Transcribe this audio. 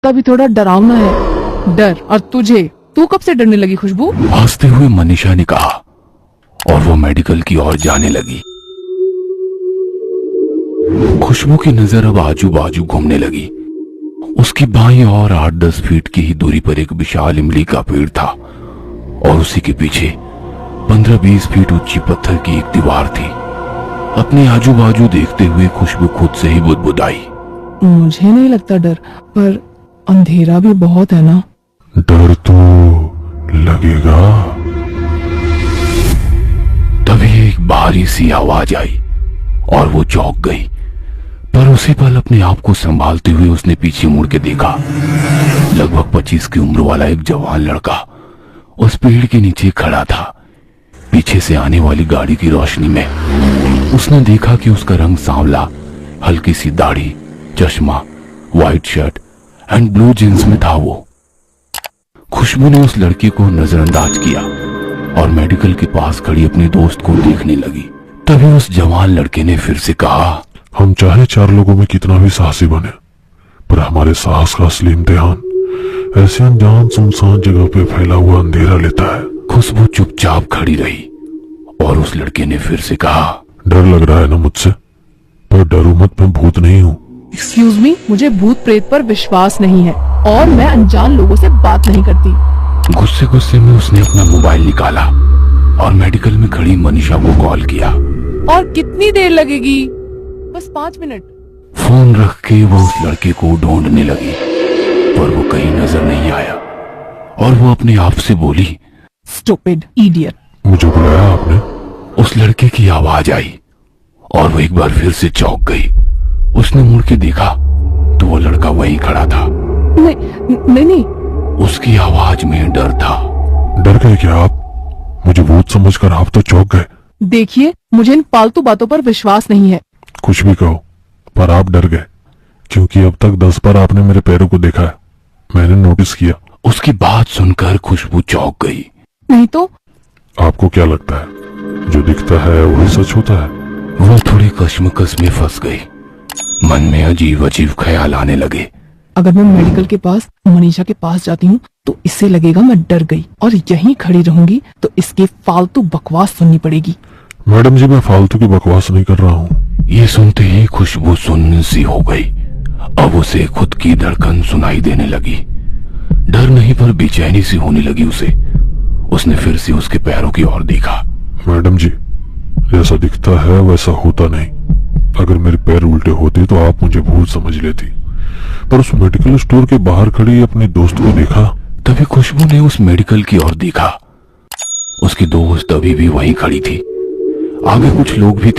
भी थोड़ा डरावना है। डर और तुझे, तू कब से डरने लगी खुशबू? हंसते हुए मनीषा ने कहा और वो मेडिकल की ओर जाने लगी। खुशबू की नजर अब आजू बाजू घूमने लगी। उसकी बाईं ओर 8-10 फीट की ही दूरी पर एक विशाल इमली का पेड़ था और उसी के पीछे 15-20 फीट ऊंची पत्थर की एक दीवार थी। अपने आजू बाजू देखते हुए खुशबू खुद से ही बुदबुदाई, मुझे नहीं लगता डर, पर अंधेरा भी बहुत है ना। डर तो लगेगा। तभी एक भारी सी आवाज आई और वो चौंक गई, पर उसी पल अपने आप को संभालते हुए उसने पीछे मुड़ के देखा। लगभग 25 की उम्र वाला एक जवान लड़का उस पेड़ के नीचे खड़ा था। पीछे से आने वाली गाड़ी की रोशनी में उसने देखा कि उसका रंग सांवला, हल्की सी दाढ़ी, चश्मा, white shirt and blue jeans में था वो। खुशबू ने उस लड़के को नजरअंदाज किया और मेडिकल के पास खड़ी अपने दोस्त को देखने लगी। तभी उस जवान लड़के ने फिर से कहा, हम चाहे 4 लोगों में कितना भी साहसी बने, पर हमारे साहस का असली इम्तिहान ऐसे अनजान सुनसान जगह पे फैला हुआ अंधेरा लेता है। खुशबू चुपचाप खड़ी रही और उस लड़के ने फिर से कहा, डर लग रहा है ना मुझसे, पर डरो मत, मैं भूत नहीं हूँ। एक्सक्यूज मी, मुझे भूत प्रेत पर विश्वास नहीं है और मैं अनजान लोगों से बात नहीं करती। गुस्से गुस्से में उसने अपना मोबाइल निकाला और मेडिकल में खड़ी मनीषा को कॉल किया। और कितनी देर लगेगी? बस 5 मिनट। फोन रख के वो उस लड़के को ढूंढने लगी, पर वो कहीं नजर नहीं आया और वो अपने आप से बोली, स्टूपिड इडियट। मुझे बुलाया आपने? उस लड़के की आवाज आई और वो एक बार फिर से चौंक गई। उसने मुड़ के देखा तो वो लड़का वहीं खड़ा था। नहीं। उसकी आवाज में डर था। डर गए क्या आप? मुझे भूत समझकर आप तो चौंक गए। देखिए, मुझे इन फालतू बातों पर विश्वास नहीं है। कुछ भी कहो, पर आप डर गए, क्योंकि अब तक 10 बार आपने मेरे पैरों को देखा है। मैंने नोटिस किया। उसकी बात सुनकर खुशबू चौंक गई। नहीं तो? आपको क्या लगता है, जो दिखता है वही सच होता है? वो थोड़ी कश्मकश में फंस गई। मन में अजीब अजीब ख्याल आने लगे। अगर मैं मेडिकल के पास मनीषा के पास जाती हूँ तो इससे लगेगा मैं डर गई और यहीं खड़ी रहूंगी तो इसकी फालतू बकवास सुननी पड़ेगी। मैडम जी, मैं फालतू की बकवास नहीं कर रहा हूँ। ये सुनते ही खुशबू सुन्न सी हो गई। अब उसे खुद की धड़कन सुनाई देने लगी। डर नहीं पर बेचैनी सी होने लगी उसे। उसने फिर से उसके पैरों की ओर देखा। मैडम जी, जैसा दिखता है वैसा होता नहीं। अगर मेरे पैर उल्टे होते तो आप मुझे भूत समझ लेती, पर उस मेडिकल स्टोर के बाहर खड़ी अपने दोस्त को देखा। तभी खुशबू ने उस मेडिकल की ओर देखा। उसकी दोस्त अभी भी वहीं खड़ी थी। आगे कुछ लोग भी थे।